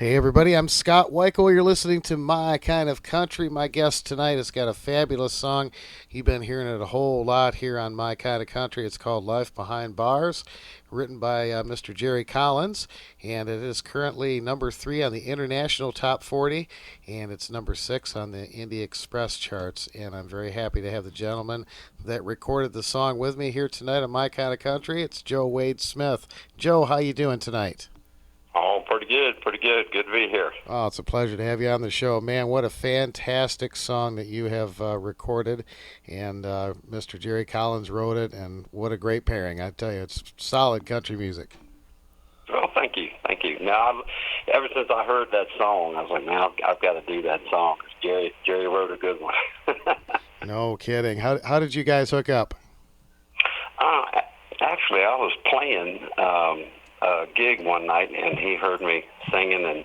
Hey everybody, I'm Scott Wikle. You're listening to My Kind of Country. My guest tonight has got a fabulous song. You've been hearing it a whole lot here on My Kind of Country. It's called Life Behind Bars, written by Mr. Jerry Collins, and it is currently number 3 on the International Top 40, and it's number 6 on the Indie Express charts. And I'm very happy to have the gentleman that recorded the song with me here tonight on My Kind of Country. It's Joe Wade Smith. Joe, how you doing tonight? Oh, pretty good, pretty good. Good to be here. Oh, it's a pleasure to have you on the show. Man, what a fantastic song that you have recorded. And Mr. Jerry Collins wrote it, and what a great pairing. I tell you, it's solid country music. Well, thank you, thank you. Now, ever since I heard that song, I was like, man, I've got to do that song, because Jerry wrote a good one. No kidding. How did you guys hook up? Actually, I was playing a gig one night, and he heard me singing,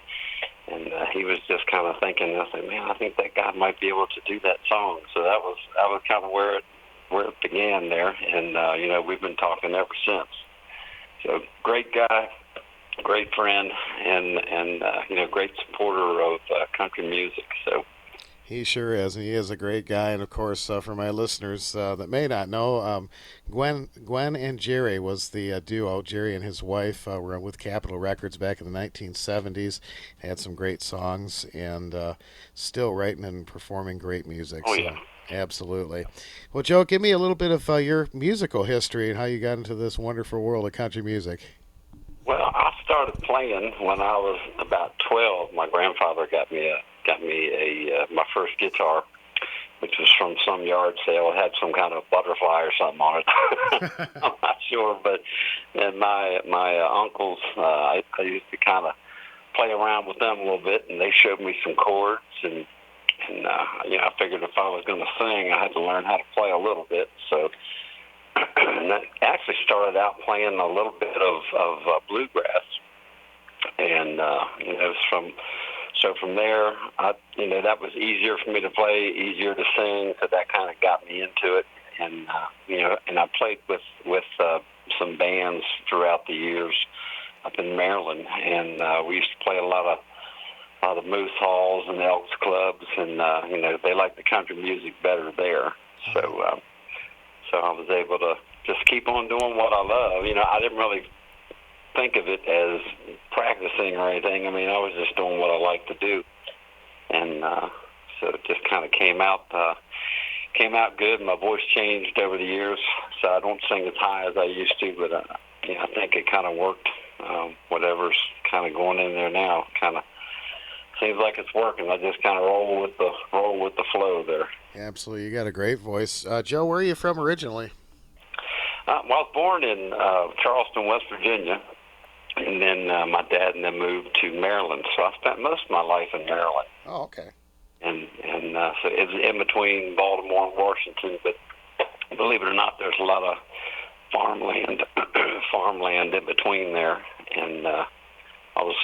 and he was just kind of thinking, I said, man, I think that guy might be able to do that song. So that was kind of where it began there, and we've been talking ever since. So great guy, great friend, and great supporter of country music. So. He sure is, and he is a great guy. And of course, for my listeners that may not know, Gwen and Jerry was the duo. Jerry and his wife were with Capitol Records back in the 1970s. Had some great songs, and still writing and performing great music. Oh, yeah. Absolutely. Well, Joe, give me a little bit of your musical history and how you got into this wonderful world of country music. Well, I started playing when I was about 12. My grandfather got me my first guitar, which was from some yard sale. It had some kind of butterfly or something on it. I'm not sure, but and my uncles, I used to kind of play around with them a little bit, and they showed me some chords, and I figured if I was going to sing, I had to learn how to play a little bit. So and I actually started out playing a little bit of bluegrass, and So from there, that was easier for me to play, easier to sing, so that kind of got me into it. And and I played with some bands throughout the years up in Maryland, and we used to play a lot of Moose Halls and Elks Clubs, and they liked the country music better there. So I was able to just keep on doing what I love. I didn't really think of it as practicing or anything. I mean, I was just doing what I like to do, and so it just kind of came out good. My voice changed over the years, so I don't sing as high as I used to, but I think it kind of worked. Whatever's kind of going in there now, kind of seems like it's working. I just kind of roll with the flow there. Absolutely, you got a great voice. Joe, where are you from originally? Well, I was born in Charleston, West Virginia. And then my dad and them moved to Maryland, so I spent most of my life in Maryland. Oh, okay. And so it was in between Baltimore and Washington, but believe it or not, there's a lot of farmland in between there. And I was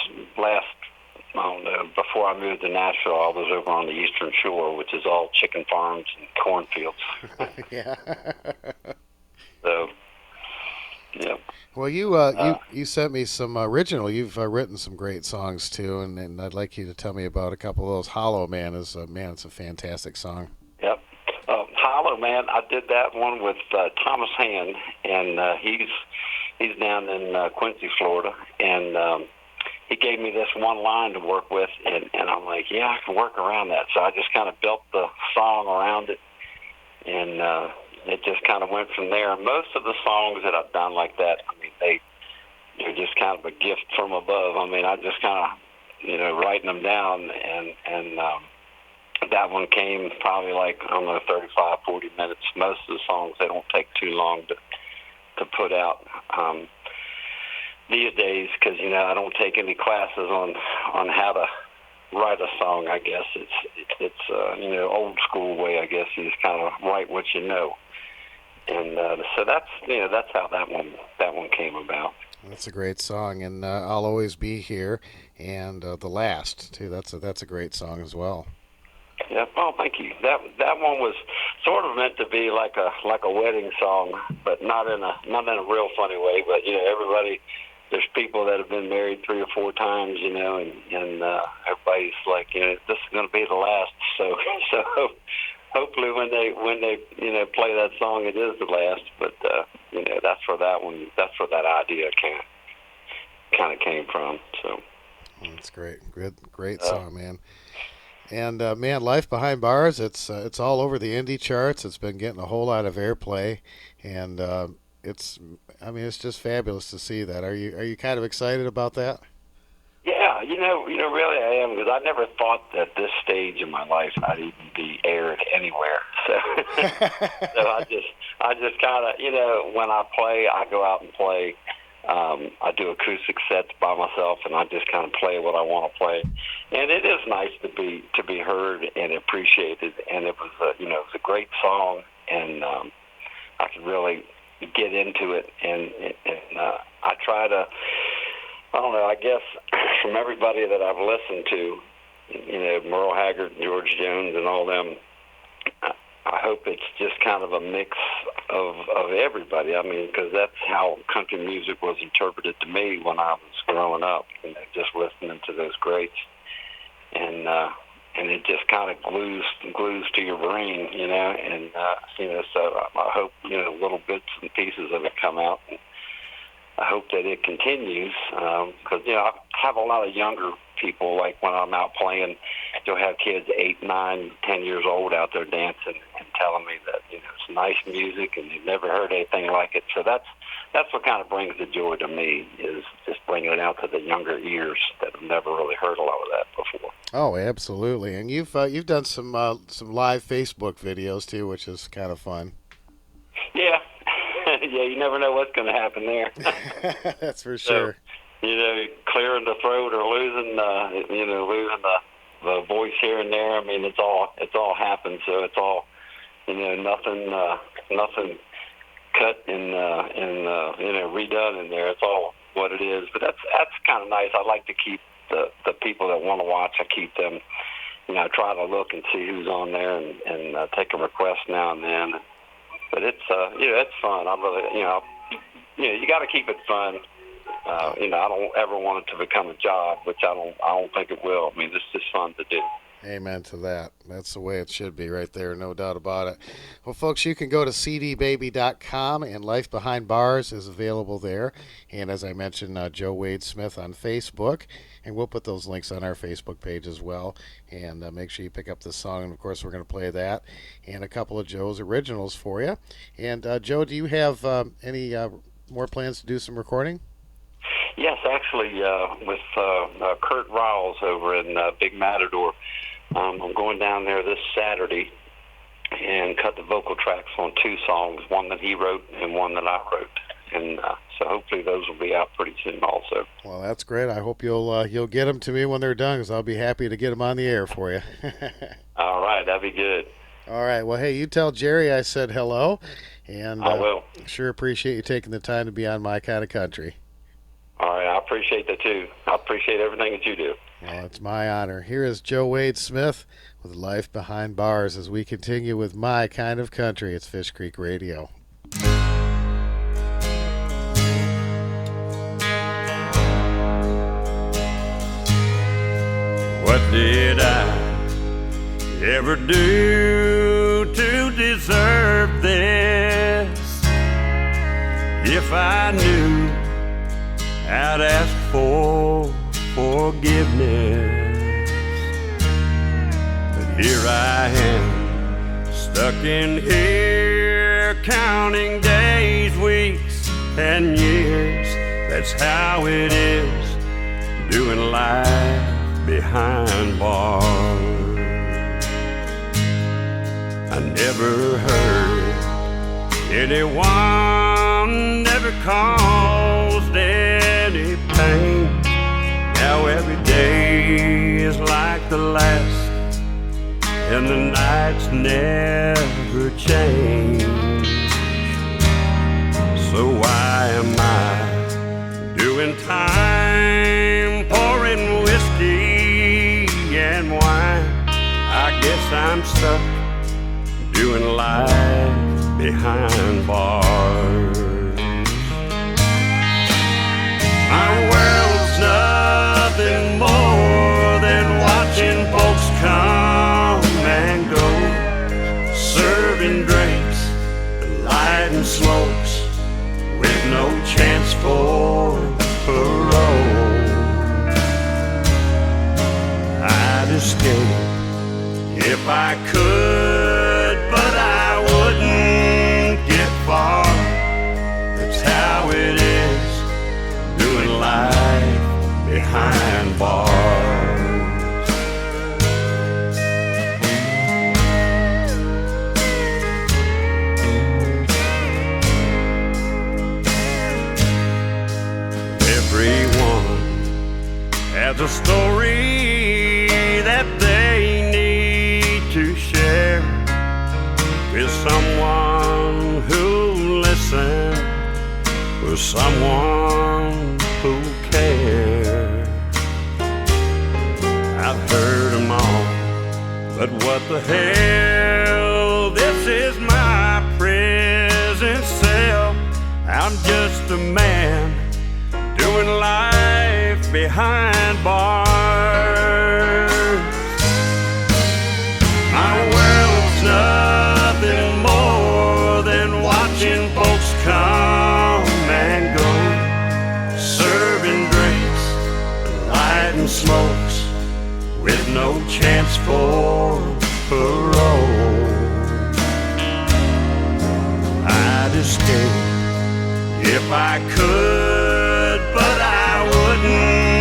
before I moved to Nashville, I was over on the Eastern Shore, which is all chicken farms and cornfields. Yeah. So, yeah. Well, you sent me some original. You've written some great songs too, and I'd like you to tell me about a couple of those. Hollow Man it's a fantastic song. Yep, Hollow Man. I did that one with Thomas Hand, and he's down in Quincy, Florida, and he gave me this one line to work with, and I'm like, yeah, I can work around that. So I just kind of built the song around it, and it just kind of went from there. Most of the songs that I've done like that, I mean, they're just kind of a gift from above. I mean, I just kind of, writing them down, and that one came probably like, 35, 40 minutes. Most of the songs, they don't take too long to put out these days, because, I don't take any classes on how to write a song. I guess it's old school way. I guess you just kind of write what you know. And so that's how that one came about. That's a great song, and I'll Always Be Here, and The Last too. That's a great song as well. Yeah, well, thank you. That one was sort of meant to be like a wedding song, but not in a real funny way. But everybody there's people that have been married 3 or 4 times, and everybody's like, this is going to be the last. So hopefully when they play that song, it is the last. But that's where that idea kind of came from. So that's great. Great song, man. And man, Life Behind Bars, it's all over the indie charts. It's been getting a whole lot of airplay, and it's just fabulous to see that. Are you kind of excited about that? Yeah, really I am, because I never thought that this stage in my life I'd even be aired anywhere. So, so I just kind of, when I play, I go out and play. I do acoustic sets by myself, and I just kind of play what I want to play. And it is nice to be heard and appreciated. And it was it was a great song, and I could really get into it. And I try to, I don't know, I guess from everybody that I've listened to, Merle Haggard, George Jones, and all them, I hope it's just kind of a mix of everybody. I mean, because that's how country music was interpreted to me when I was growing up, just listening to those greats, and it just kind of glues to your brain, and so I hope little bits and pieces of it come out. And I hope that it continues, because I have a lot of younger people. Like when I'm out playing, you'll have kids 8, 9, 10 years old out there dancing and telling me that it's nice music and they've never heard anything like it. So that's what kind of brings the joy to me, is just bringing it out to the younger ears that have never really heard a lot of that before. Oh, absolutely. And you've done some live Facebook videos too, which is kind of fun. Yeah. Yeah, you never know what's going to happen there. That's for sure. So, clearing the throat or losing the voice here and there. I mean, it's all happened. So it's all, nothing cut and redone in there. It's all what it is. But that's kind of nice. I like to keep the people that want to watch. I keep them. I try to look and see who's on there and take a request now and then. But it's it's fun. I really you got to keep it fun. I don't ever want it to become a job, which I don't think it will. I mean, it's just fun to do. Amen to that. That's the way it should be right there, no doubt about it. Well, folks, you can go to cdbaby.com, and Life Behind Bars is available there. And as I mentioned, Joe Wade Smith on Facebook, and we'll put those links on our Facebook page as well. And make sure you pick up this song, and of course we're going to play that and a couple of Joe's originals for you. And Joe, do you have any more plans to do some recording? Yes, actually, with Kurt Riles over in Big Matador. I'm going down there this Saturday and cut the vocal tracks on 2 songs, one that he wrote and one that I wrote. And so hopefully those will be out pretty soon also. Well, that's great. I hope you'll get them to me when they're done, because I'll be happy to get them on the air for you. All right, that'd be good. All right. Well, hey, you tell Jerry I said hello. And I will. Sure appreciate you taking the time to be on My Kind of Country. All right, I appreciate that too. I appreciate everything that you do. Well, it's my honor. Here is Joe Wade Smith with Life Behind Bars as we continue with My Kind of Country. It's Fish Creek Radio. What did I ever do to deserve this? If I knew, I'd ask for forgiveness. But here I am, stuck in here, counting days, weeks, and years. That's how it is, doing life behind bars. I never heard anyone ever caused any pain. Now every day is like the last, and the nights never change. So why am I doing time, pouring whiskey and wine? I guess I'm stuck doing life behind bars. My world's nothing more than watching folks come and go, serving drinks, lighting smokes, with no chance for parole. I'd escape if I could, but I wouldn't get far. That's how it is, doing life behind bars. Everyone has a story that they need to share with someone who'll listen, with someone who'll care. I've heard them all, but what the hell? This is my prison cell. I'm just a man doing life behind bars. My world's nothing more than watching folks come and go, serving drinks, lighting smokes, with no chance for parole. I'd escape if I could, but I wouldn't